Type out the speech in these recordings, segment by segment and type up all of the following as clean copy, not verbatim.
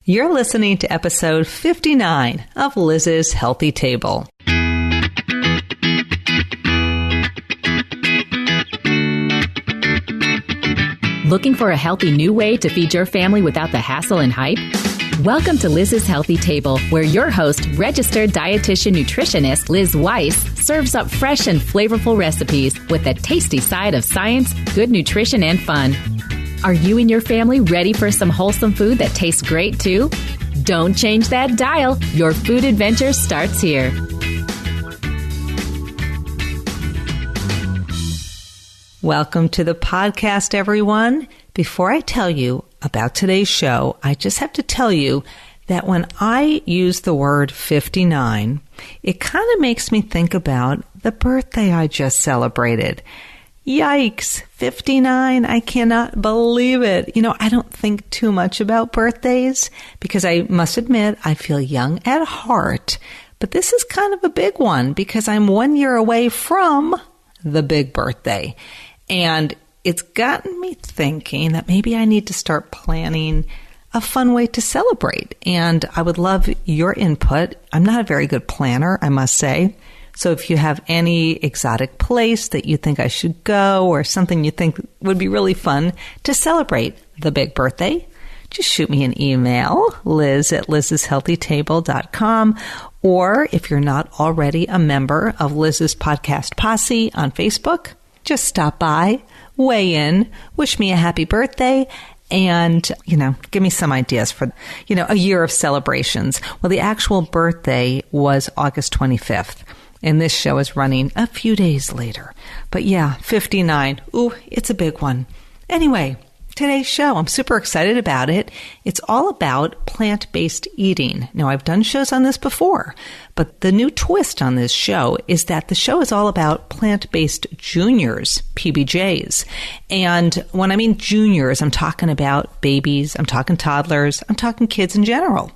You're listening to episode 59 of Liz's Healthy Table. Looking for a healthy new way to feed your family without the hassle and hype? Welcome to Liz's Healthy Table, where your host, registered dietitian nutritionist Liz Weiss, serves up fresh and flavorful recipes with a tasty side of science, good nutrition, and fun. Are you and your family ready for some wholesome food that tastes great too? Don't change that dial. Your food adventure starts here. Welcome to the podcast, everyone. Before I tell you about today's show, I just have to tell you that when I use the word 59, it kind of makes me think about the birthday I just celebrated. Yikes, 59, I cannot believe it. You know, I don't think too much about birthdays because I must admit I feel young at heart. But this is kind of a big one because I'm 1 year away from the big birthday. And it's gotten me thinking that maybe I need to start planning a fun way to celebrate. And I would love your input. I'm not a very good planner, I must say. So if you have any exotic place that you think I should go or something you think would be really fun to celebrate the big birthday, just shoot me an email, liz@lizshealthytable.com. Or if you're not already a member of Liz's Podcast Posse on Facebook, just stop by, weigh in, wish me a happy birthday, and, give me some ideas for, a year of celebrations. Well, the actual birthday was August 25th. And this show is running a few days later. But yeah, 59. Ooh, it's a big one. Anyway, today's show, I'm super excited about it. It's all about plant-based eating. Now, I've done shows on this before, but the new twist on this show is that the show is all about plant-based juniors, PBJs. And when I mean juniors, I'm talking about babies, I'm talking toddlers, I'm talking kids in general.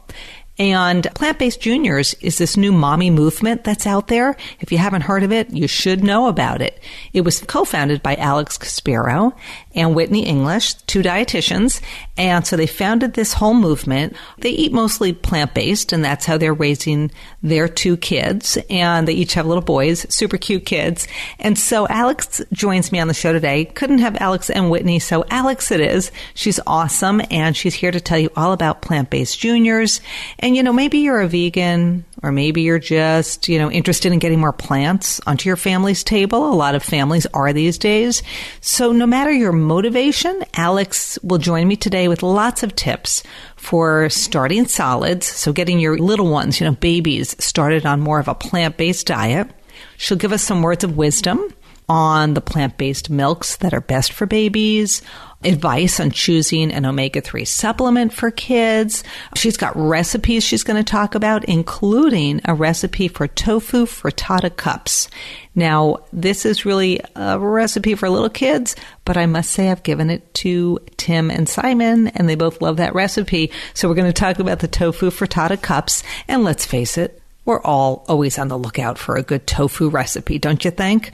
And Plant-Based Juniors is this new mommy movement that's out there. If you haven't heard of it, you should know about it. It was co-founded by Alex Caspero and Whitney English, two dietitians. And so they founded this whole movement. They eat mostly plant-based, and that's how they're raising their two kids. And they each have little boys, super cute kids. And so Alex joins me on the show today. Couldn't have Alex and Whitney, so Alex it is. She's awesome, and she's here to tell you all about Plant-Based Juniors. And, maybe you're a vegan, or maybe you're just, interested in getting more plants onto your family's table. A lot of families are these days. So no matter your motivation, Alex will join me today with lots of tips for starting solids. So getting your little ones, babies, started on more of a plant-based diet. She'll give us some words of wisdom on the plant-based milks that are best for babies, advice on choosing an omega-3 supplement for kids. She's got recipes she's going to talk about, including a recipe for tofu frittata cups. Now, this is really a recipe for little kids, but I must say I've given it to Tim and Simon, and they both love that recipe. So we're going to talk about the tofu frittata cups, and let's face it, we're all always on the lookout for a good tofu recipe, don't you think?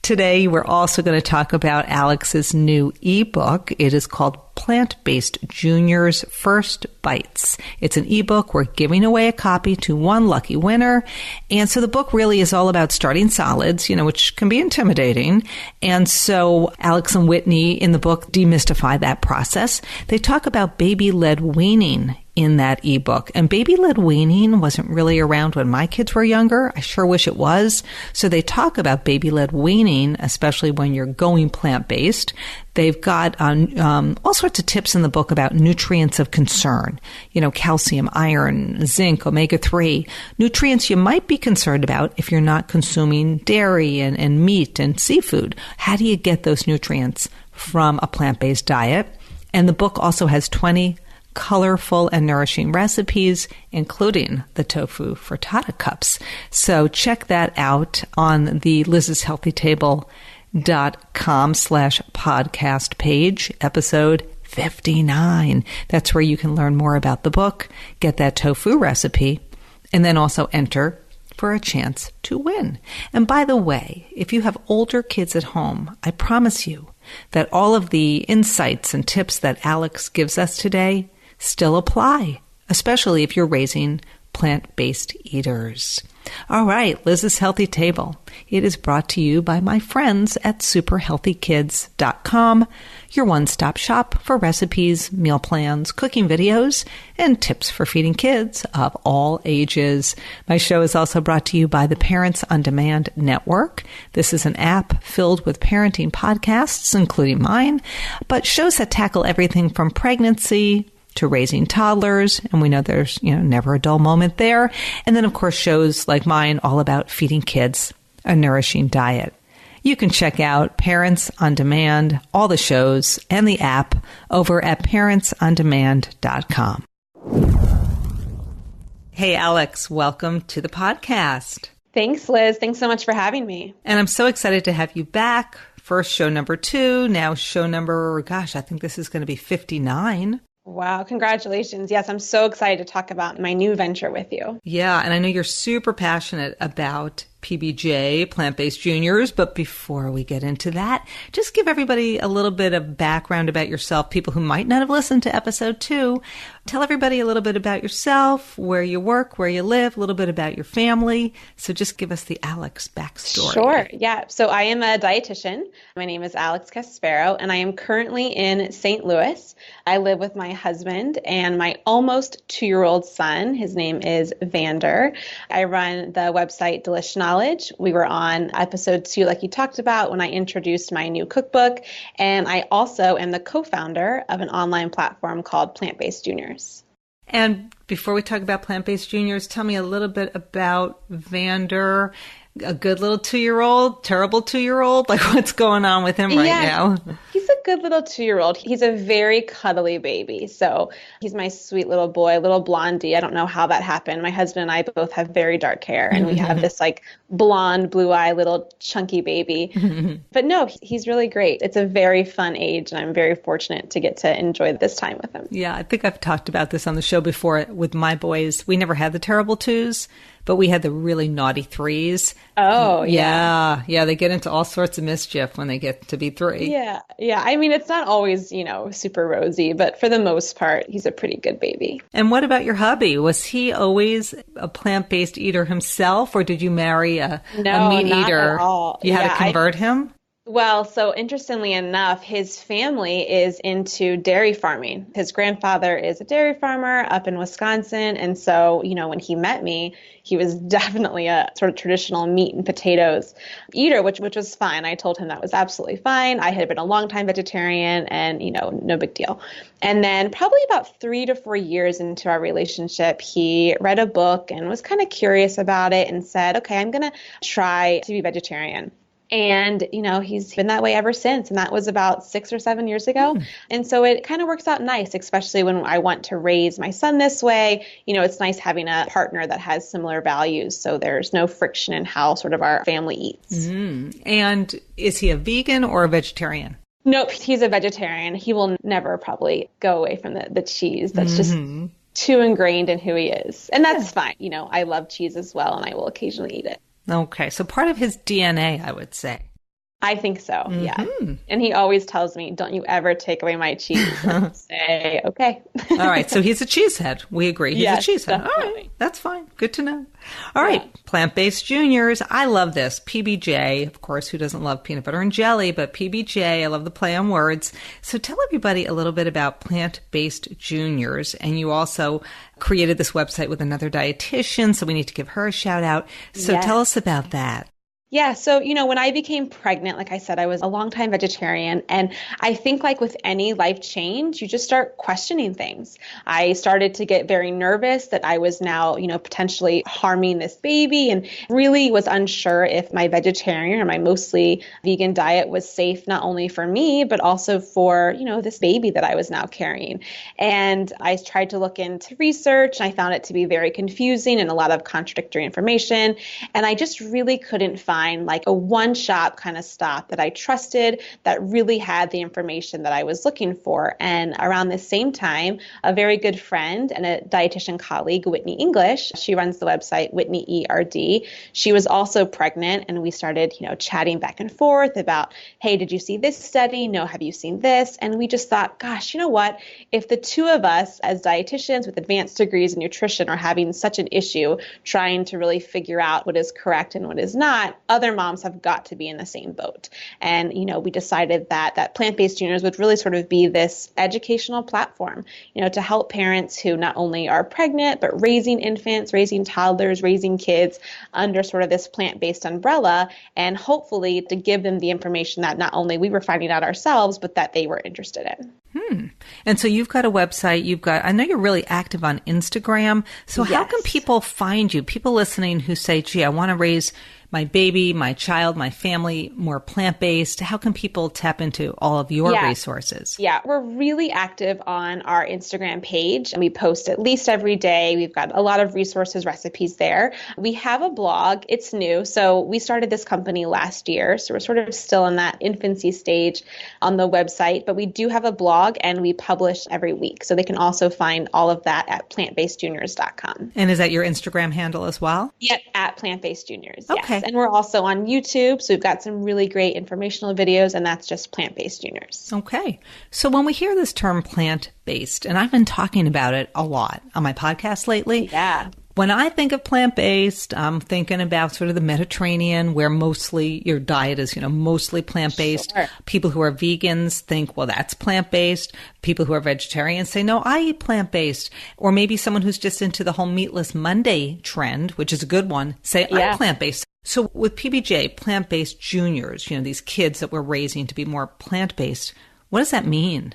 Today, we're also going to talk about Alex's new ebook. It is called Plant-Based Juniors First Bites. It's an ebook. We're giving away a copy to one lucky winner. And so the book really is all about starting solids, which can be intimidating. And so Alex and Whitney in the book demystify that process. They talk about baby-led weaning in that ebook. And baby-led weaning wasn't really around when my kids were younger. I sure wish it was. So they talk about baby-led weaning, especially when you're going plant-based. They've got all sorts of tips in the book about nutrients of concern, calcium, iron, zinc, omega-3, nutrients you might be concerned about if you're not consuming dairy and meat and seafood. How do you get those nutrients from a plant-based diet? And the book also has 20 colorful and nourishing recipes, including the tofu frittata cups. So check that out on the lizshealthytable.com/podcast page, episode 59. That's where you can learn more about the book, get that tofu recipe, and then also enter for a chance to win. And by the way, if you have older kids at home, I promise you that all of the insights and tips that Alex gives us today still apply. especially if you're raising plant-based eaters. All right, Liz's Healthy Table. It is brought to you by my friends at superhealthykids.com, your one-stop shop for recipes, meal plans, cooking videos, and tips for feeding kids of all ages. My show is also brought to you by the Parents on Demand Network. This is an app filled with parenting podcasts, including mine, but shows that tackle everything from pregnancy to raising toddlers, and we know there's, never a dull moment there. And then, of course, shows like mine all about feeding kids a nourishing diet. You can check out Parents on Demand, all the shows, and the app over at parentsondemand.com. Hey, Alex, welcome to the podcast. Thanks, Liz. Thanks so much for having me. And I'm so excited to have you back. First show number 2, now show number, I think this is going to be 59. Wow, congratulations. Yes, I'm so excited to talk about my new venture with you. Yeah, and I know you're super passionate about PBJ, plant-based juniors, but before we get into that, just give everybody a little bit of background about yourself, people who might not have listened to episode 2. Tell everybody a little bit about yourself, where you work, where you live, a little bit about your family. So just give us the Alex backstory. Sure, yeah. So I am a dietitian. My name is Alex Caspero, and I am currently in St. Louis. I live with my husband and my almost 2-year-old son. His name is Vander. I run the website Delish Knowledge. We were on episode 2, like you talked about, when I introduced my new cookbook. And I also am the co-founder of an online platform called Plant-Based Juniors. And before we talk about plant-based juniors, tell me a little bit about Vander, a good little 2-year-old, terrible 2-year-old. Like, what's going on with him right now? He's a good little 2-year-old. He's a very cuddly baby. So he's my sweet little boy, little blondie. I don't know how that happened. My husband and I both have very dark hair, and we have this like blonde, blue-eyed little chunky baby. But no, he's really great. It's a very fun age, and I'm very fortunate to get to enjoy this time with him. Yeah, I think I've talked about this on the show before with my boys. We never had the terrible 2s, but we had the really naughty 3s. Oh, yeah. Yeah, they get into all sorts of mischief when they get to be 3. Yeah. I mean, it's not always, super rosy, but for the most part, he's a pretty good baby. And what about your hubby? Was he always a plant-based eater himself, or did you marry a meat not eater? At all. You had to convert him? Well, so interestingly enough, his family is into dairy farming. His grandfather is a dairy farmer up in Wisconsin. And so, when he met me, he was definitely a sort of traditional meat and potatoes eater, which was fine. I told him that was absolutely fine. I had been a longtime vegetarian and, no big deal. And then probably about 3 to 4 years into our relationship, he read a book and was kind of curious about it and said, okay, I'm going to try to be vegetarian. And, he's been that way ever since. And that was about 6 or 7 years ago. And so it kind of works out nice, especially when I want to raise my son this way. It's nice having a partner that has similar values. So there's no friction in how sort of our family eats. And is he a vegan or a vegetarian? Nope, he's a vegetarian. He will never probably go away from the cheese. That's just too ingrained in who he is. And that's fine. I love cheese as well, and I will occasionally eat it. Okay, so part of his DNA, I would say. I think so, yeah. And he always tells me, don't you ever take away my cheese. I say, okay. All right, so he's a cheesehead. We agree. He's a cheesehead. Definitely. All right, that's fine. Good to know. All right, plant-based juniors. I love this. PBJ, of course, who doesn't love peanut butter and jelly, but PBJ, I love the play on words. So tell everybody a little bit about plant-based juniors. And you also created this website with another dietitian, so we need to give her a shout out. So tell us about that. Yeah. So, when I became pregnant, like I said, I was a longtime vegetarian. And I think like with any life change, you just start questioning things. I started to get very nervous that I was now, potentially harming this baby, and really was unsure if my vegetarian or my mostly vegan diet was safe, not only for me, but also for, this baby that I was now carrying. And I tried to look into research, and I found it to be very confusing and a lot of contradictory information. And I just really couldn't find find like a one-shop kind of stop that I trusted that really had the information that I was looking for. And around the same time, a very good friend and a dietitian colleague, Whitney English, she runs the website Whitney ERD. She was also pregnant, and we started, chatting back and forth about, hey, did you see this study? No, have you seen this? And we just thought, gosh, you know what? If the two of us as dietitians with advanced degrees in nutrition are having such an issue trying to really figure out what is correct and what is not, other moms have got to be in the same boat. And, we decided that Plant-Based Juniors would really sort of be this educational platform, to help parents who not only are pregnant, but raising infants, raising toddlers, raising kids under sort of this plant-based umbrella, and hopefully to give them the information that not only we were finding out ourselves, but that they were interested in. And so you've got a website, I know you're really active on Instagram. So Yes. How can people find you? People listening who say, gee, I want to raise my baby, my child, my family more plant-based. How can people tap into all of your resources? Yeah, we're really active on our Instagram page, and we post at least every day. We've got a lot of resources, recipes there. We have a blog. It's new. So we started this company last year. So we're sort of still in that infancy stage on the website, but we do have a blog and we publish every week. So they can also find all of that at plantbasedjuniors.com. And is that your Instagram handle as well? Yep, at Plant-Based Juniors. Okay. Yes. And we're also on YouTube. So we've got some really great informational videos, and that's just Plant-Based Juniors. Okay. So when we hear this term plant-based, and I've been talking about it a lot on my podcast lately. Yeah. When I think of plant-based, I'm thinking about sort of the Mediterranean, where mostly your diet is, mostly plant-based. Sure. People who are vegans think, well, that's plant-based. People who are vegetarians say, no, I eat plant-based. Or maybe someone who's just into the whole Meatless Monday trend, which is a good one, say, I'm plant-based. So with PBJ, plant-based juniors, these kids that we're raising to be more plant-based, what does that mean?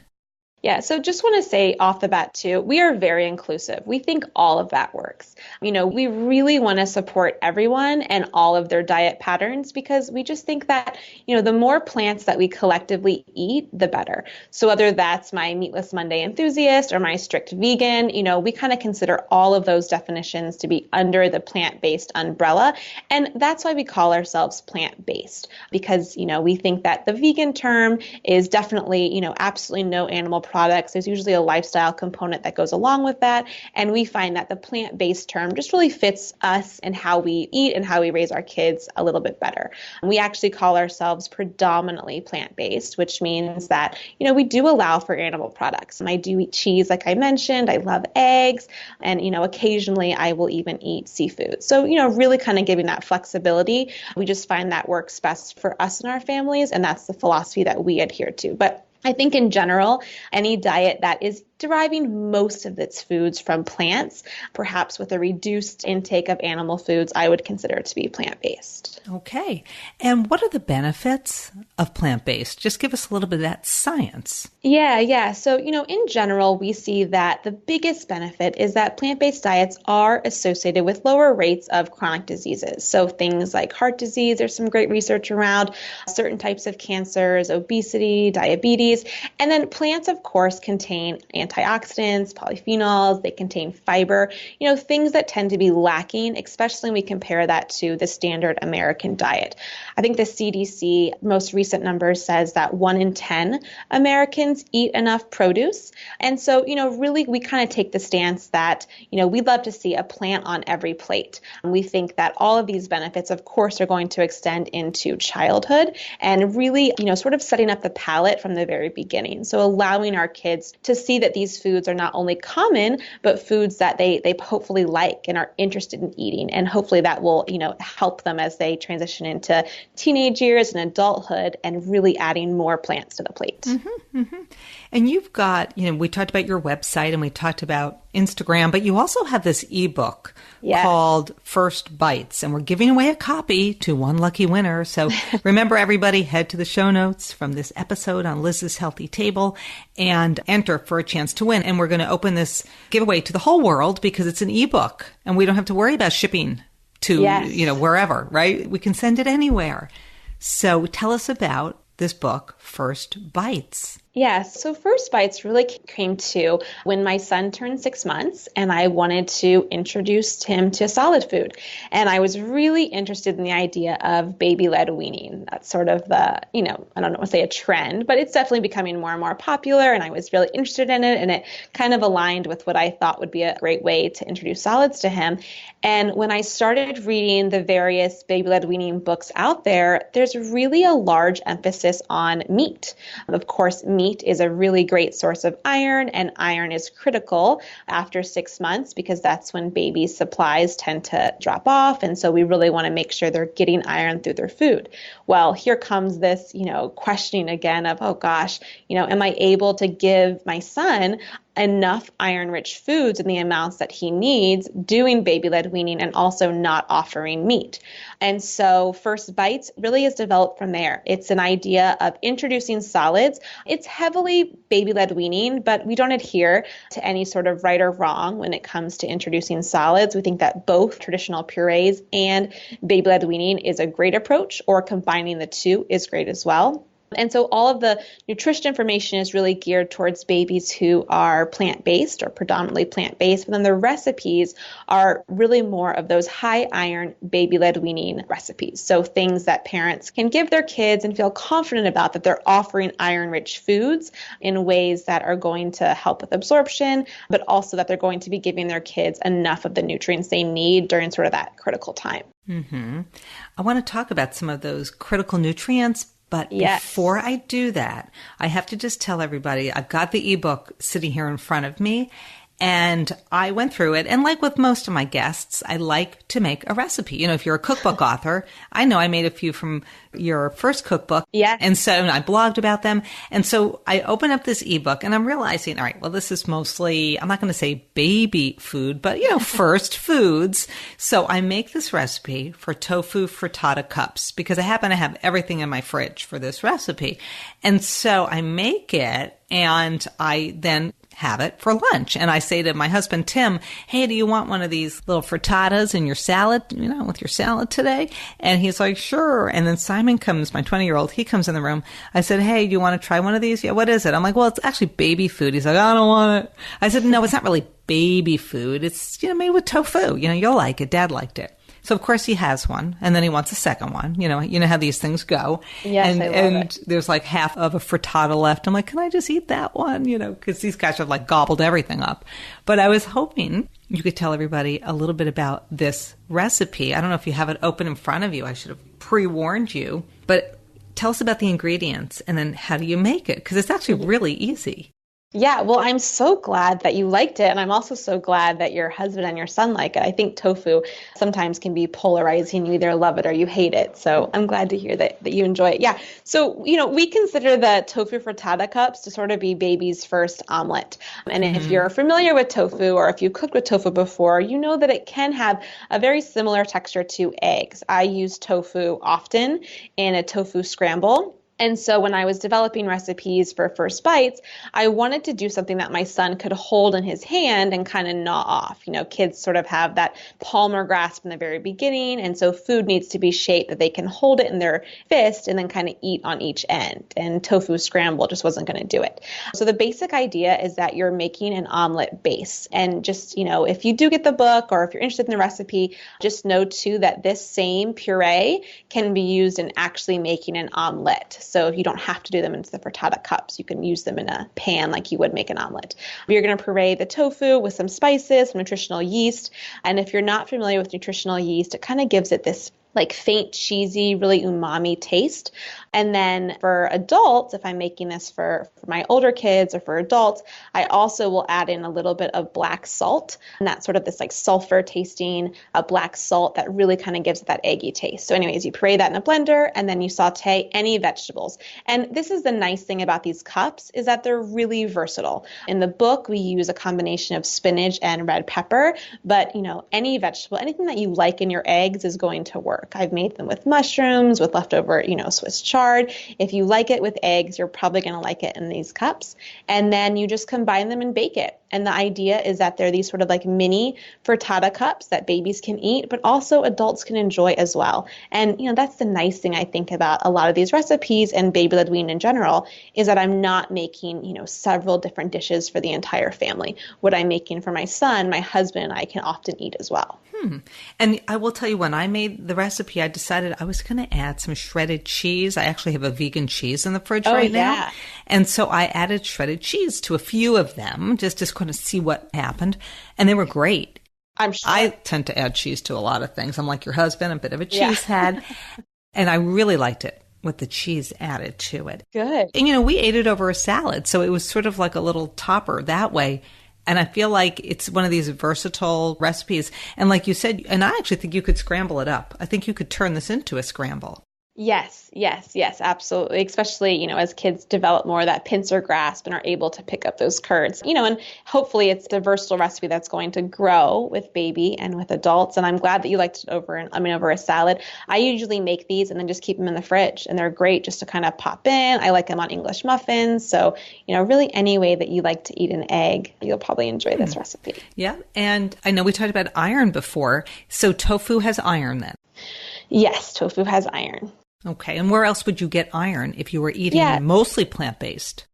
Yeah, so just want to say off the bat too, we are very inclusive. We think all of that works. We really want to support everyone and all of their diet patterns, because we just think that, the more plants that we collectively eat, the better. So whether that's my Meatless Monday enthusiast or my strict vegan, we kind of consider all of those definitions to be under the plant-based umbrella. And that's why we call ourselves plant-based, because, we think that the vegan term is definitely, absolutely no animal products. There's usually a lifestyle component that goes along with that. And we find that the plant-based term just really fits us and how we eat and how we raise our kids a little bit better. We actually call ourselves predominantly plant-based, which means that, we do allow for animal products. I do eat cheese, like I mentioned. I love eggs. And, occasionally I will even eat seafood. So, really kind of giving that flexibility. We just find that works best for us and our families. And that's the philosophy that we adhere to. But I think in general, any diet that is deriving most of its foods from plants, perhaps with a reduced intake of animal foods, I would consider it to be plant-based. Okay. And what are the benefits of plant-based? Just give us a little bit of that science. Yeah. So, in general, we see that the biggest benefit is that plant-based diets are associated with lower rates of chronic diseases. So things like heart disease, there's some great research around certain types of cancers, obesity, diabetes. And then plants, of course, contain antioxidants, polyphenols, they contain fiber, things that tend to be lacking, especially when we compare that to the standard American diet. I think the CDC most recent numbers says that 1 in 10 Americans eat enough produce. And so, really we kind of take the stance that, we'd love to see a plant on every plate. And we think that all of these benefits, of course, are going to extend into childhood and really, sort of setting up the palate from the very beginning. So allowing our kids to see that these foods are not only common, but foods that they hopefully like and are interested in eating. And hopefully that will, help them as they transition into teenage years and adulthood, and really adding more plants to the plate. Mm-hmm, mm-hmm. And you've got, we talked about your website and we talked about Instagram, but you also have this ebook called First Bites, and we're giving away a copy to one lucky winner. So remember, everybody, head to the show notes from this episode on Liz's Healthy Table and enter for a chance to win. And we're going to open this giveaway to the whole world because it's an ebook and we don't have to worry about shipping to, wherever, right? We can send it anywhere. So tell us about this book, First Bites. Yes. So First Bites really came to when my son turned 6 months and I wanted to introduce him to solid food. And I was really interested in the idea of baby-led weaning. That's sort of the, I don't want to say a trend, but it's definitely becoming more and more popular. And I was really interested in it. And it kind of aligned with what I thought would be a great way to introduce solids to him. And when I started reading the various baby-led weaning books out there, there's really a large emphasis on meat. Of course, meat is a really great source of iron, and iron is critical after 6 months because that's when babies' supplies tend to drop off. And so we really want to make sure they're getting iron through their food. Well, here comes this, questioning again of, oh gosh, am I able to give my son enough iron-rich foods in the amounts that he needs doing baby-led weaning and also not offering meat? And so First Bites really is developed from there. It's an idea of introducing solids. It's heavily baby-led weaning, but we don't adhere to any sort of right or wrong when it comes to introducing solids. We think that both traditional purees and baby-led weaning is a great approach, or combining the two is great as well. And so all of the nutrition information is really geared towards babies who are plant-based or predominantly plant-based, but then the recipes are really more of those high iron baby-led weaning recipes. So things that parents can give their kids and feel confident about that they're offering iron-rich foods in ways that are going to help with absorption, but also that they're going to be giving their kids enough of the nutrients they need during sort of that critical time. Mm-hmm. I want to talk about some of those critical nutrients. But before I do that, I have to just tell everybody, I've got the ebook sitting here in front of me, and I went through it. And like with most of my guests, I like to make a recipe. If you're a cookbook author, I know I made a few from your first cookbook. Yeah. And so I blogged about them. And so I open up this ebook and I'm realizing, all right, well, this is mostly, I'm not going to say baby food, but, first foods. So I make this recipe for tofu frittata cups because I happen to have everything in my fridge for this recipe. And so I make it and I then have it for lunch. And I say to my husband, Tim, hey, do you want one of these little frittatas in your salad, with your salad today? And he's like, sure. And then Simon comes, my 20-year-old, he comes in the room. I said, hey, do you want to try one of these? Yeah, what is it? I'm like, well, it's actually baby food. He's like, I don't want it. I said, no, it's not really baby food. It's, made with tofu. You'll like it. Dad liked it. So, of course, he has one, and then he wants a second one. You know how these things go. Yes, I love it. There's like half of a frittata left. I'm like, can I just eat that one? Because these guys have like gobbled everything up. But I was hoping you could tell everybody a little bit about this recipe. I don't know if you have it open in front of you. I should have pre-warned you. But tell us about the ingredients, and then how do you make it? Because it's actually really easy. Yeah, well, I'm so glad that you liked it. And I'm also so glad that your husband and your son like it. I think tofu sometimes can be polarizing. You either love it or you hate it. So I'm glad to hear that you enjoy it. Yeah. So, we consider the tofu frittata cups to sort of be baby's first omelet. And if you're familiar with tofu, or if you cooked with tofu before, you know that it can have a very similar texture to eggs. I use tofu often in a tofu scramble. And so when I was developing recipes for First Bites, I wanted to do something that my son could hold in his hand and kind of gnaw off. Kids sort of have that palmar grasp in the very beginning. And so food needs to be shaped that they can hold it in their fist and then kind of eat on each end. And tofu scramble just wasn't going to do it. So the basic idea is that you're making an omelet base. And just, if you do get the book or if you're interested in the recipe, just know too that this same puree can be used in actually making an omelet. So you don't have to do them into the frittata cups. You can use them in a pan like you would make an omelet. You're going to puree the tofu with some spices, some nutritional yeast. And if you're not familiar with nutritional yeast, it kind of gives it this like faint, cheesy, really umami taste. And then for adults, if I'm making this for my older kids or for adults, I also will add in a little bit of black salt. And that's sort of this like sulfur tasting black salt that really kind of gives it that eggy taste. So anyways, you puree that in a blender and then you saute any vegetables. And this is the nice thing about these cups is that they're really versatile. In the book, we use a combination of spinach and red pepper, but any vegetable, anything that you like in your eggs is going to work. I've made them with mushrooms, with leftover, Swiss chard. If you like it with eggs, you're probably going to like it in these cups. And then you just combine them and bake it. And the idea is that they're these sort of like mini frittata cups that babies can eat, but also adults can enjoy as well. And, that's the nice thing I think about a lot of these recipes and baby led wean in general is that I'm not making, several different dishes for the entire family. What I'm making for my son, my husband, and I can often eat as well. And I will tell you, when I made the recipe, I decided I was going to add some shredded cheese. I actually have a vegan cheese in the fridge now. And so I added shredded cheese to a few of them just to kind of see what happened. And they were great. I'm sure. I tend to add cheese to a lot of things. I'm like your husband, a bit of a cheesehead. And I really liked it with the cheese added to it. Good. And, we ate it over a salad. So it was sort of like a little topper that way. And I feel like it's one of these versatile recipes. And like you said, and I actually think you could scramble it up. I think you could turn this into a scramble. Yes, absolutely. Especially, as kids develop more of that pincer grasp and are able to pick up those curds, and hopefully it's a versatile recipe that's going to grow with baby and with adults. And I'm glad that you liked it over a salad. I usually make these and then just keep them in the fridge, and they're great just to kind of pop in. I like them on English muffins. So, really any way that you like to eat an egg, you'll probably enjoy this recipe. Yeah. And I know we talked about iron before. So tofu has iron then? Yes, tofu has iron. Okay. And where else would you get iron if you were eating mostly plant-based?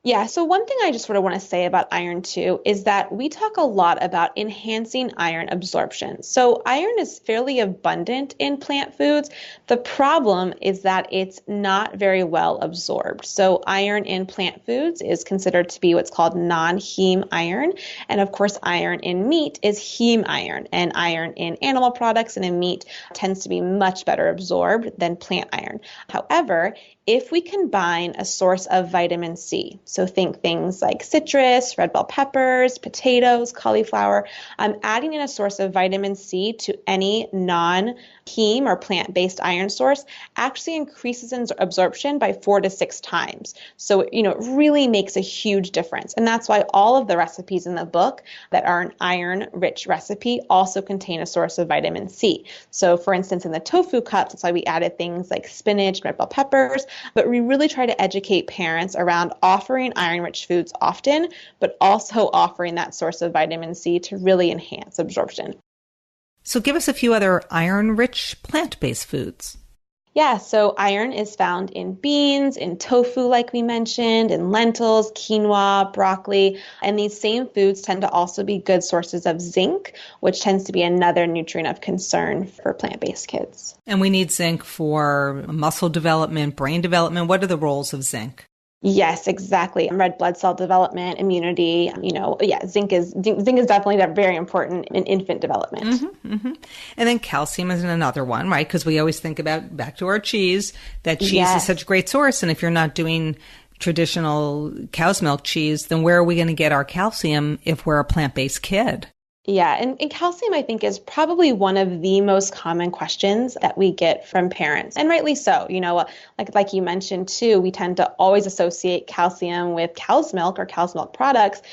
Yeah, so one thing I just sort of want to say about iron too is that we talk a lot about enhancing iron absorption. So iron is fairly abundant in plant foods. The problem is that it's not very well absorbed. So iron in plant foods is considered to be what's called non-heme iron. And of course, iron in meat is heme iron. And iron in animal products and in meat tends to be much better absorbed than plant iron. However, if we combine a source of vitamin C, so think things like citrus, red bell peppers, potatoes, cauliflower, adding in a source of vitamin C to any non-heme or plant-based iron source actually increases in absorption by 4 to 6 times. So, it really makes a huge difference. And that's why all of the recipes in the book that are an iron-rich recipe also contain a source of vitamin C. So, for instance, in the tofu cups, that's why we added things like spinach, red bell peppers, but we really try to educate parents around offering iron-rich foods often, but also offering that source of vitamin C to really enhance absorption. So give us a few other iron-rich plant-based foods. Yeah, so iron is found in beans, in tofu, like we mentioned, in lentils, quinoa, broccoli, and these same foods tend to also be good sources of zinc, which tends to be another nutrient of concern for plant-based kids. And we need zinc for muscle development, brain development. What are the roles of zinc? Yes, exactly. Red blood cell development, immunity, zinc is definitely very important in infant development. Mm-hmm, mm-hmm. And then calcium is another one, right? Because we always think about, back to our cheese, that cheese is such a great source. And if you're not doing traditional cow's milk cheese, then where are we going to get our calcium if we're a plant-based kid? Yeah, and calcium, I think, is probably one of the most common questions that we get from parents, and rightly so. Like you mentioned too, we tend to always associate calcium with cow's milk or cow's milk products,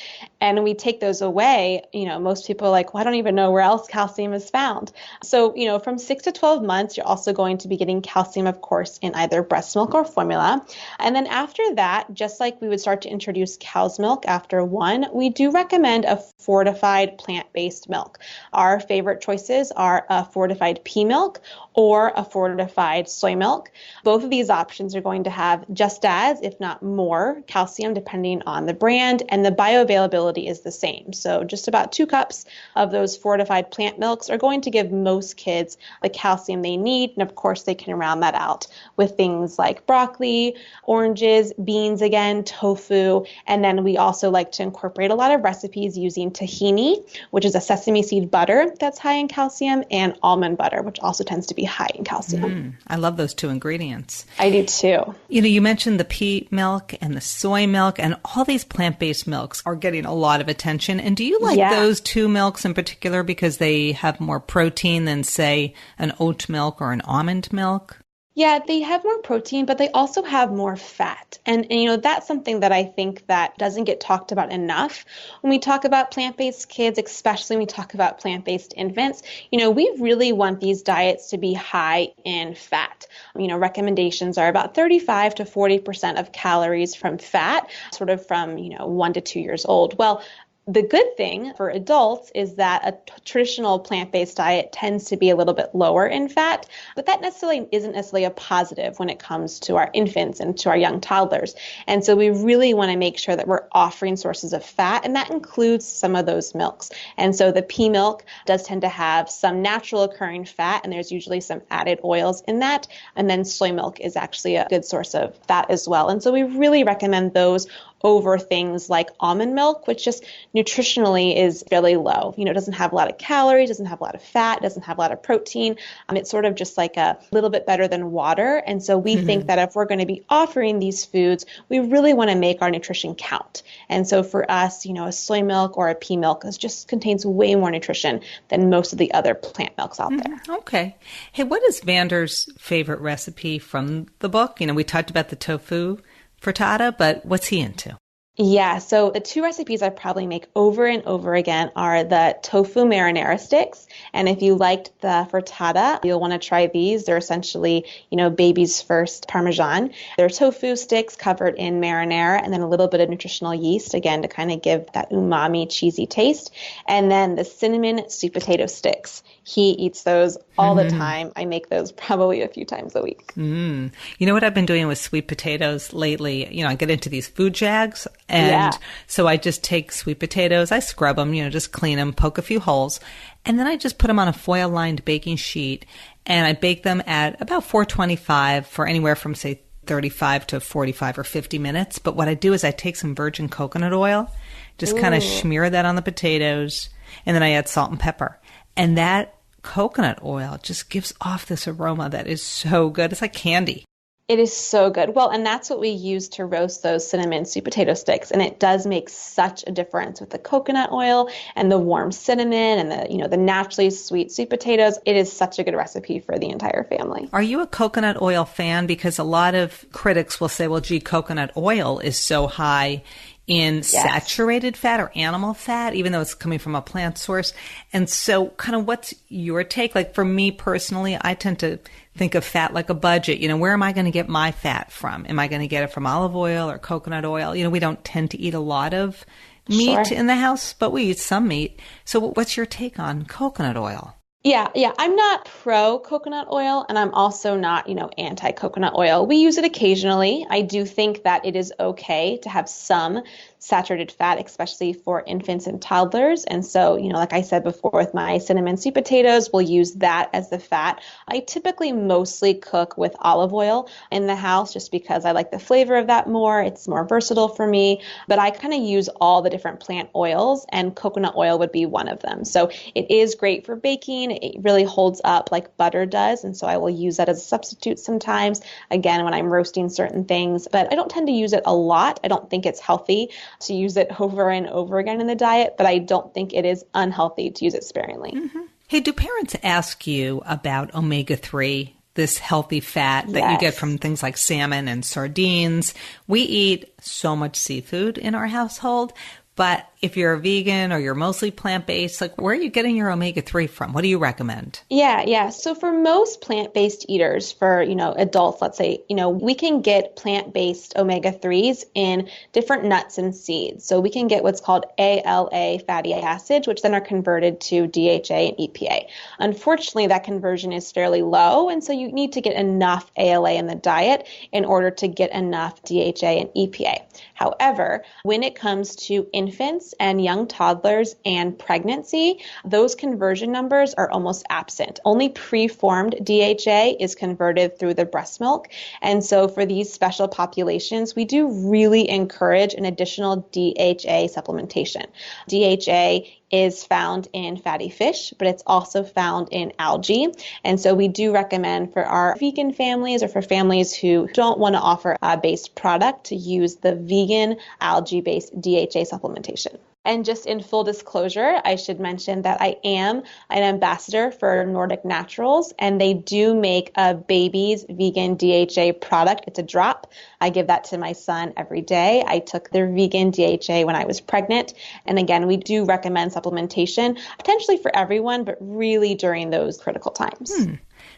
and we take those away. Most people are like, well, I don't even know where else calcium is found. So, from 6 to 12 months, you're also going to be getting calcium, of course, in either breast milk or formula. And then after that, just like we would start to introduce cow's milk after 1, we do recommend a fortified plant-based milk. Our favorite choices are a fortified pea milk or a fortified soy milk. Both of these options are going to have just as, if not more, calcium depending on the brand, and the bioavailability is the same. So just about 2 cups of those fortified plant milks are going to give most kids the calcium they need. And of course, they can round that out with things like broccoli, oranges, beans again, tofu. And then we also like to incorporate a lot of recipes using tahini, which is a sesame seed butter that's high in calcium, and almond butter, which also tends to be high in calcium. I love those 2 ingredients. I do too. You mentioned the pea milk and the soy milk, and all these plant-based milks are getting a lot of attention. And do you like those 2 milks in particular because they have more protein than, say, an oat milk or an almond milk? Yeah, they have more protein, but they also have more fat. And that's something that I think that doesn't get talked about enough. When we talk about plant-based kids, especially when we talk about plant-based infants, we really want these diets to be high in fat. Recommendations are about 35 to 40% of calories from fat, sort of from, 1 to 2 years old. Well, The good thing for adults is that a traditional plant-based diet tends to be a little bit lower in fat, but that isn't necessarily a positive when it comes to our infants and to our young toddlers. And so we really want to make sure that we're offering sources of fat, and that includes some of those milks. And so the pea milk does tend to have some natural occurring fat, and there's usually some added oils in that. And then soy milk is actually a good source of fat as well. And so we really recommend those over things like almond milk, which just nutritionally is fairly low. It doesn't have a lot of calories, doesn't have a lot of fat, doesn't have a lot of protein. It's sort of just like a little bit better than water. And so we think that if we're going to be offering these foods, we really want to make our nutrition count. And so for us, a soy milk or a pea milk just contains way more nutrition than most of the other plant milks out there. Okay. Hey, what is Vander's favorite recipe from the book? We talked about the tofu frittata, but what's he into? Yeah, so the two recipes I probably make over and over again are the tofu marinara sticks. And if you liked the frittata, you'll want to try these. They're essentially, baby's first Parmesan. They're tofu sticks covered in marinara and then a little bit of nutritional yeast, again, to kind of give that umami, cheesy taste. And then the cinnamon sweet potato sticks. He eats those all the time. I make those probably a few times a week. You know what I've been doing with sweet potatoes lately? I get into these food jags. And so I just take sweet potatoes, I scrub them, just clean them, poke a few holes, and then I just put them on a foil-lined baking sheet, and I bake them at about 425 for anywhere from, say, 35 to 45 or 50 minutes. But what I do is I take some virgin coconut oil, just kind of smear that on the potatoes, and then I add salt and pepper. And that coconut oil just gives off this aroma that is so good. It's like candy. It is so good. Well, and that's what we use to roast those cinnamon sweet potato sticks. And it does make such a difference with the coconut oil and the warm cinnamon and the naturally sweet sweet potatoes. It is such a good recipe for the entire family. Are you a coconut oil fan? Because a lot of critics will say, well, gee, coconut oil is so high in saturated fat or animal fat, even though it's coming from a plant source. And so kind of what's your take? Like for me personally, I tend to think of fat like a budget. Where am I going to get my fat from? Am I going to get it from olive oil or coconut oil? We don't tend to eat a lot of meat in the house, but we eat some meat. So what's your take on coconut oil? Yeah. I'm not pro coconut oil, and I'm also not, anti coconut oil. We use it occasionally. I do think that it is okay to have some saturated fat, especially for infants and toddlers. And so, like I said before, with my cinnamon sweet potatoes, we'll use that as the fat. I typically mostly cook with olive oil in the house just because I like the flavor of that more. It's more versatile for me, but I kind of use all the different plant oils, and coconut oil would be one of them. So it is great for baking. It really holds up like butter does. And so I will use that as a substitute sometimes, again, when I'm roasting certain things, but I don't tend to use it a lot. I don't think it's healthy to use it over and over again in the diet, but I don't think it is unhealthy to use it sparingly. Hey, do parents ask you about omega-3, this healthy fat that you get from things like salmon and sardines? We eat so much seafood in our household, but if you're a vegan or you're mostly plant-based, like where are you getting your omega-3 from? What do you recommend? Yeah. So for most plant-based eaters, for, adults, let's say, we can get plant-based omega-3s in different nuts and seeds. So we can get what's called ALA fatty acids, which then are converted to DHA and EPA. Unfortunately, that conversion is fairly low. And so you need to get enough ALA in the diet in order to get enough DHA and EPA. However, when it comes to infants and young toddlers and pregnancy, those conversion numbers are almost absent. Only preformed DHA is converted through the breast milk. And so for these special populations, we do really encourage an additional DHA supplementation. DHA is found in fatty fish, but it's also found in algae. And so we do recommend for our vegan families or for families who don't want to offer a based product to use the vegan algae-based DHA supplementation. And just in full disclosure, I should mention that I am an ambassador for Nordic Naturals, and they do make a baby's vegan DHA product. It's a drop. I give that to my son every day. I took their vegan DHA when I was pregnant. And again, we do recommend supplementation, potentially for everyone, but really during those critical times.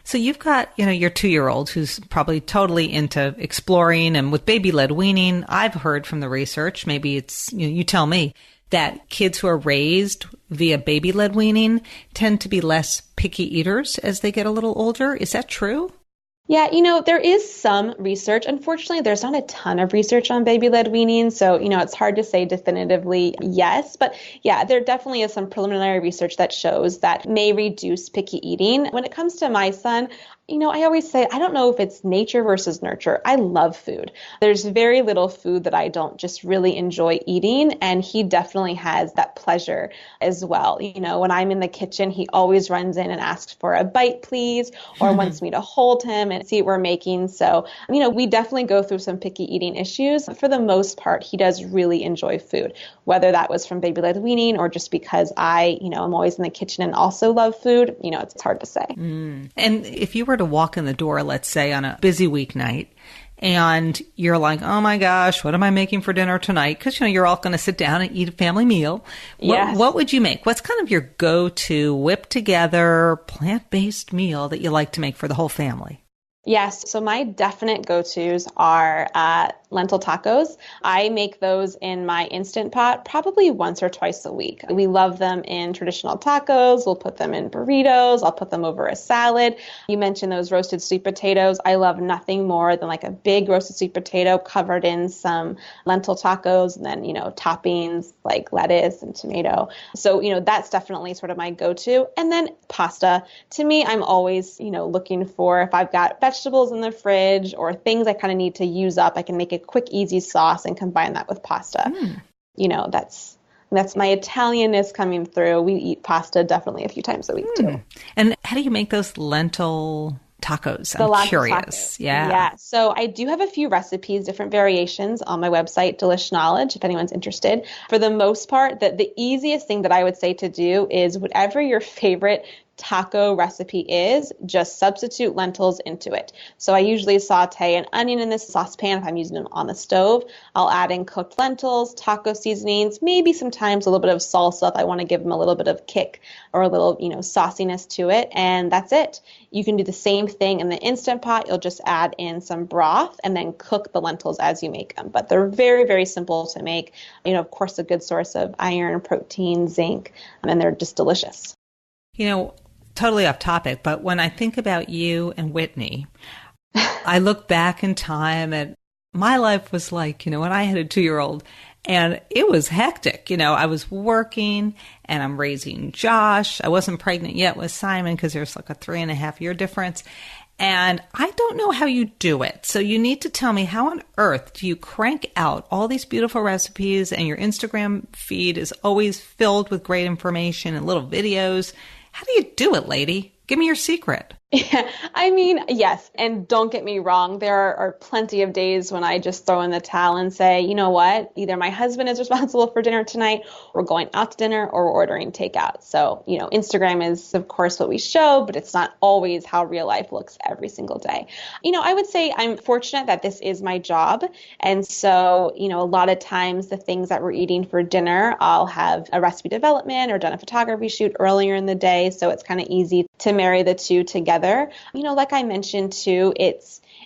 So you've got, your 2-year-old who's probably totally into exploring, and with baby led weaning, I've heard from the research, maybe it's, you tell me, that kids who are raised via baby-led weaning tend to be less picky eaters as they get a little older. Is that true? Yeah, there is some research. Unfortunately, there's not a ton of research on baby-led weaning, so, it's hard to say definitively yes. But yeah, there definitely is some preliminary research that shows that may reduce picky eating. When it comes to my son, I always say, I don't know if it's nature versus nurture. I love food. There's very little food that I don't just really enjoy eating, and he definitely has that pleasure as well. When I'm in the kitchen, he always runs in and asks for a bite, please, or wants me to hold him and see what we're making. So, we definitely go through some picky eating issues. For the most part, he does really enjoy food, whether that was from baby-led weaning or just because I, am always in the kitchen and also love food. It's hard to say. And if you were to walk in the door, let's say on a busy weeknight, and you're like, oh my gosh, what am I making for dinner tonight? Because, you're all going to sit down and eat a family meal. Yes. What would you make? What's kind of your go-to whipped together plant-based meal that you like to make for the whole family? Yes. So my definite go-tos are lentil tacos. I make those in my Instant Pot probably once or twice a week. We love them in traditional tacos. We'll put them in burritos. I'll put them over a salad. You mentioned those roasted sweet potatoes. I love nothing more than like a big roasted sweet potato covered in some lentil tacos and then, toppings like lettuce and tomato. So, that's definitely sort of my go-to. And then pasta. To me, I'm always, looking for if I've got vegetables in the fridge or things I kind of need to use up, I can make a quick, easy sauce and combine that with pasta. That's my Italianness coming through. We eat pasta definitely a few times a week too. And how do you make those lentil tacos? I'm curious. Tacos. Yeah. So I do have a few recipes, different variations on my website, Delish Knowledge, if anyone's interested. For the most part, the easiest thing that I would say to do is whatever your favorite taco recipe is, just substitute lentils into it. So I usually saute an onion in this saucepan if I'm using them on the stove. I'll add in cooked lentils, taco seasonings, maybe sometimes a little bit of salsa if I want to give them a little bit of kick or a little, sauciness to it. And that's it. You can do the same thing in the Instant Pot. You'll just add in some broth and then cook the lentils as you make them. But they're very, very simple to make. Of course, a good source of iron, protein, zinc, and they're just delicious. Totally off topic, but when I think about you and Whitney, I look back in time and my life was like, when I had a 2-year-old and it was hectic. I was working and I'm raising Josh. I wasn't pregnant yet with Simon because there's like a 3.5-year difference. And I don't know how you do it. So you need to tell me, how on earth do you crank out all these beautiful recipes and your Instagram feed is always filled with great information and little videos? How do you do it, lady? Give me your secret. Yeah, yes. And don't get me wrong. There are plenty of days when I just throw in the towel and say, you know what? Either my husband is responsible for dinner tonight, we're going out to dinner, or we're ordering takeout. So, Instagram is, of course, what we show, but it's not always how real life looks every single day. I would say I'm fortunate that this is my job. And so, a lot of times the things that we're eating for dinner, I'll have a recipe development or done a photography shoot earlier in the day. So it's kind of easy to marry the two together. Like I mentioned too,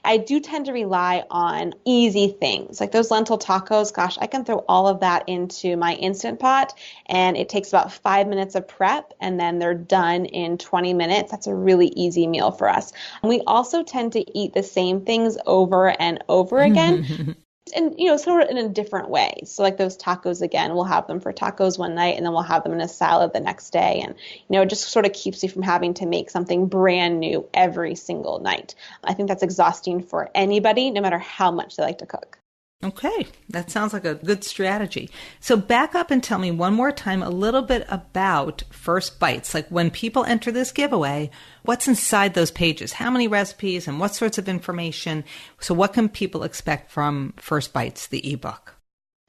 I do tend to rely on easy things like those lentil tacos. Gosh, I can throw all of that into my Instant Pot and it takes about 5 minutes of prep and then they're done in 20 minutes. That's a really easy meal for us. And we also tend to eat the same things over and over again. And, sort of in a different way. So like those tacos, again, we'll have them for tacos one night and then we'll have them in a salad the next day. And, it just sort of keeps you from having to make something brand new every single night. I think that's exhausting for anybody, no matter how much they like to cook. Okay, that sounds like a good strategy. So back up and tell me one more time a little bit about First Bites. Like when people enter this giveaway, what's inside those pages? How many recipes and what sorts of information? So what can people expect from First Bites, the ebook?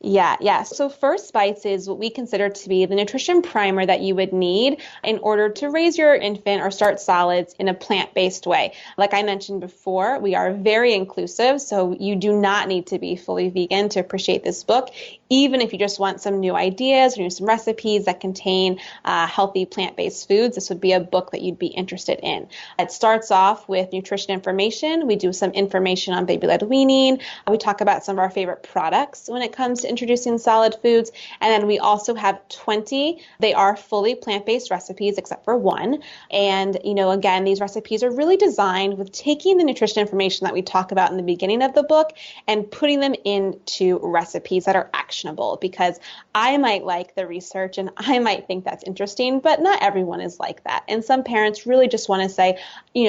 Yeah. So First Bites is what we consider to be the nutrition primer that you would need in order to raise your infant or start solids in a plant-based way. Like I mentioned before, we are very inclusive, so you do not need to be fully vegan to appreciate this book. Even if you just want some new ideas or some recipes that contain healthy plant-based foods, this would be a book that you'd be interested in. It starts off with nutrition information. We do some information on baby-led weaning. We talk about some of our favorite products when it comes to introducing solid foods. And then we also have 20. They are fully plant-based recipes except for one. And, again, these recipes are really designed with taking the nutrition information that we talk about in the beginning of the book and putting them into recipes that are actionable, because I might like the research and I might think that's interesting, but not everyone is like that. And some parents really just want to say,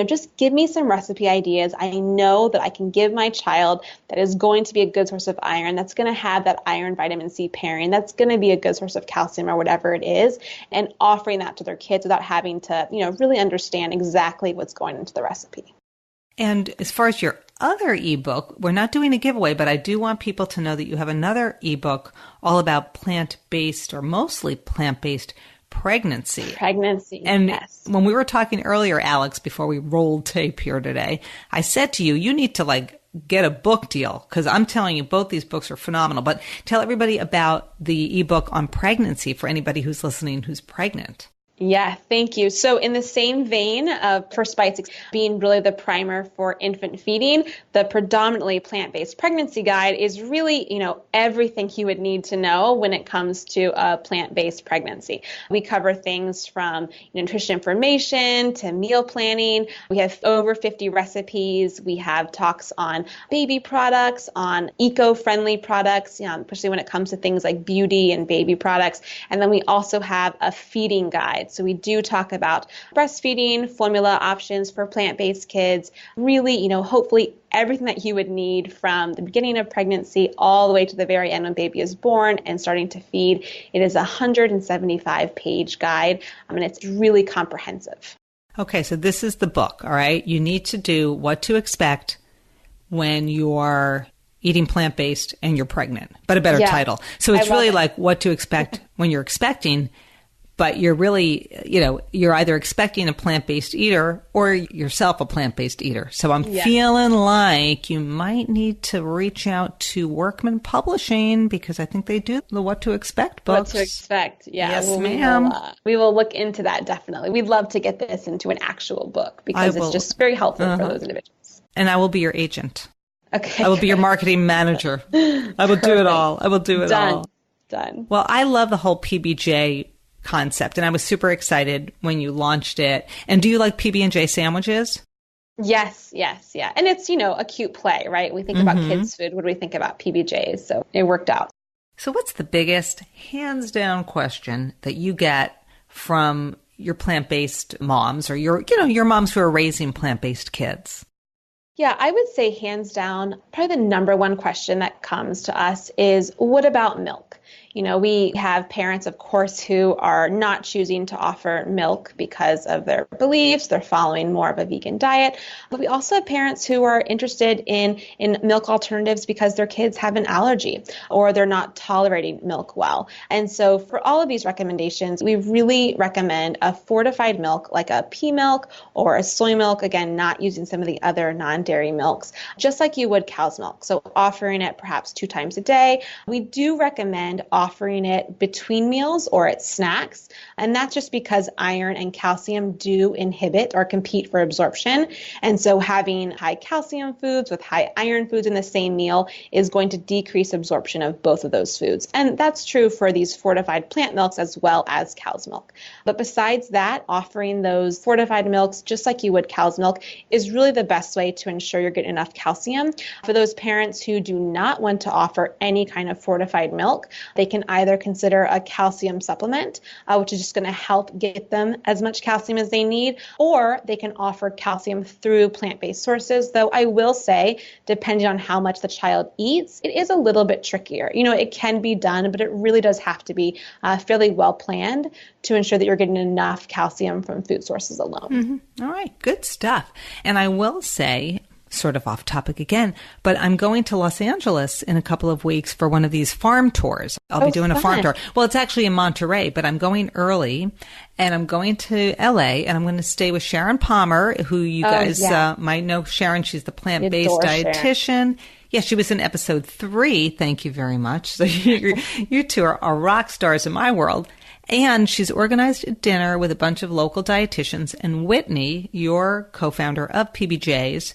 just give me some recipe ideas. I know that I can give my child that is going to be a good source of iron, that's going to have that iron vitamin C pairing, that's going to be a good source of calcium or whatever it is, and offering that to their kids without having to, really understand exactly what's going into the recipe. And as far as your other ebook, we're not doing a giveaway, but I do want people to know that you have another ebook all about plant-based or mostly plant-based pregnancy. And yes. When we were talking earlier, Alex, before we rolled tape here today, I said to you, you need to get a book deal, because I'm telling you, both these books are phenomenal. But tell everybody about the ebook on pregnancy for anybody who's listening who's pregnant. Yeah, thank you. So in the same vein of First Bites being really the primer for infant feeding, the predominantly plant-based pregnancy guide is really, everything you would need to know when it comes to a plant-based pregnancy. We cover things from nutrition information to meal planning. We have over 50 recipes. We have talks on baby products, on eco-friendly products, especially when it comes to things like beauty and baby products. And then we also have a feeding guide. So we do talk about breastfeeding, formula options for plant-based kids, really, hopefully everything that you would need from the beginning of pregnancy all the way to the very end when baby is born and starting to feed. It is a 175-page guide, and it's really comprehensive. Okay, so this is the book, all right? You need to do what to expect when you're eating plant-based and you're pregnant, but a better title. So it's really like what to expect when you're expecting. But you're really, you're either expecting a plant-based eater or yourself a plant-based eater. So I'm feeling like you might need to reach out to Workman Publishing, because I think they do the What to Expect books. What to Expect, yeah. Yes, ma'am. We will look into that, definitely. We'd love to get this into an actual book, because it's just very helpful for those individuals. And I will be your agent. Okay. I will be your marketing manager. I will do it all. I will do it all. Done. Well, I love the whole PBJ concept, and I was super excited when you launched it. And do you like PB&J sandwiches? Yes. And it's, a cute play, right? We think about kids' food. What do we think about PBJs? So it worked out. So what's the biggest, hands down question that you get from your plant-based moms, or your moms who are raising plant-based kids? Yeah, I would say hands down, probably the number one question that comes to us is, what about milk? We have parents, of course, who are not choosing to offer milk because of their beliefs. They're following more of a vegan diet. But we also have parents who are interested in milk alternatives because their kids have an allergy or they're not tolerating milk well. And so for all of these recommendations, we really recommend a fortified milk like a pea milk or a soy milk, again, not using some of the other non-dairy milks, just like you would cow's milk. So offering it perhaps 2 times a day. We do recommend offering it between meals or at snacks. And that's just because iron and calcium do inhibit or compete for absorption. And so having high calcium foods with high iron foods in the same meal is going to decrease absorption of both of those foods. And that's true for these fortified plant milks as well as cow's milk. But besides that, offering those fortified milks, just like you would cow's milk, is really the best way to ensure you're getting enough calcium. For those parents who do not want to offer any kind of fortified milk, they can either consider a calcium supplement, which is just going to help get them as much calcium as they need, or they can offer calcium through plant-based sources. Though I will say, depending on how much the child eats, it is a little bit trickier. It can be done, but it really does have to be fairly well planned to ensure that you're getting enough calcium from food sources alone. Mm-hmm. All right, good stuff. And I will say, sort of off topic again, but I'm going to Los Angeles in a couple of weeks for one of these farm tours. I'll be doing a farm tour. Well, it's actually in Monterey, but I'm going early, and I'm going to LA, and I'm going to stay with Sharon Palmer, who you guys might know. Sharon, she's the plant-based dietitian. Sharon. Yeah, she was in episode 3. Thank you very much. So you two are rock stars in my world. And she's organized a dinner with a bunch of local dietitians, and Whitney, your co-founder of PBJs,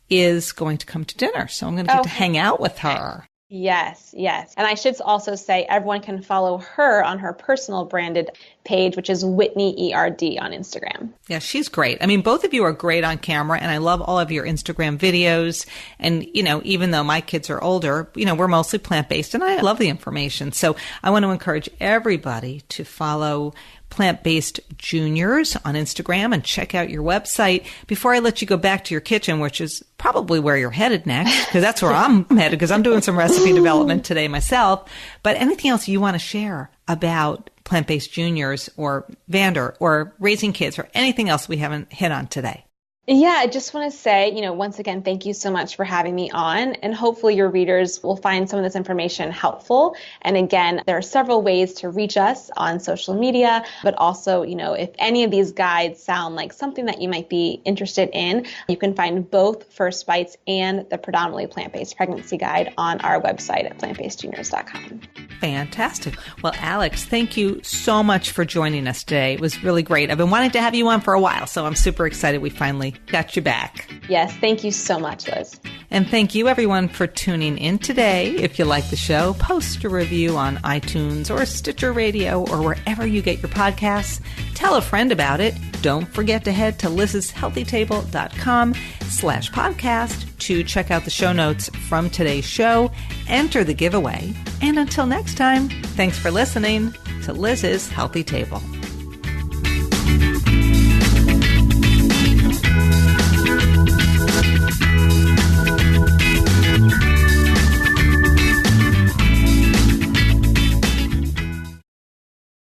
is going to come to dinner. So I'm going to get to hang out with her. Yes, yes. And I should also say everyone can follow her on her personal branded page, which is Whitney ERD on Instagram. Yeah, she's great. I mean, both of you are great on camera, and I love all of your Instagram videos. And, even though my kids are older, we're mostly plant-based, and I love the information. So I want to encourage everybody to follow Plant-Based Juniors on Instagram and check out your website. Before I let you go back to your kitchen, which is probably where you're headed next, because that's where I'm headed, because I'm doing some recipe development today myself. But anything else you want to share about Plant-Based Juniors or Vander or raising kids or anything else we haven't hit on today? Yeah, I just want to say, once again, thank you so much for having me on. And hopefully your readers will find some of this information helpful. And again, there are several ways to reach us on social media, but also, if any of these guides sound like something that you might be interested in, you can find both First Bites and the predominantly plant-based pregnancy guide on our website at plantbasedjuniors.com. Fantastic. Well, Alex, thank you so much for joining us today. It was really great. I've been wanting to have you on for a while, so I'm super excited we finally got you back. Yes, thank you so much, Liz. And thank you, everyone, for tuning in today. If you like the show, post a review on iTunes or Stitcher Radio or wherever you get your podcasts. Tell a friend about it. Don't forget to head to liz'shealthytable.com/podcast to check out the show notes from today's show. Enter the giveaway. And until next time, thanks for listening to Liz's Healthy Table.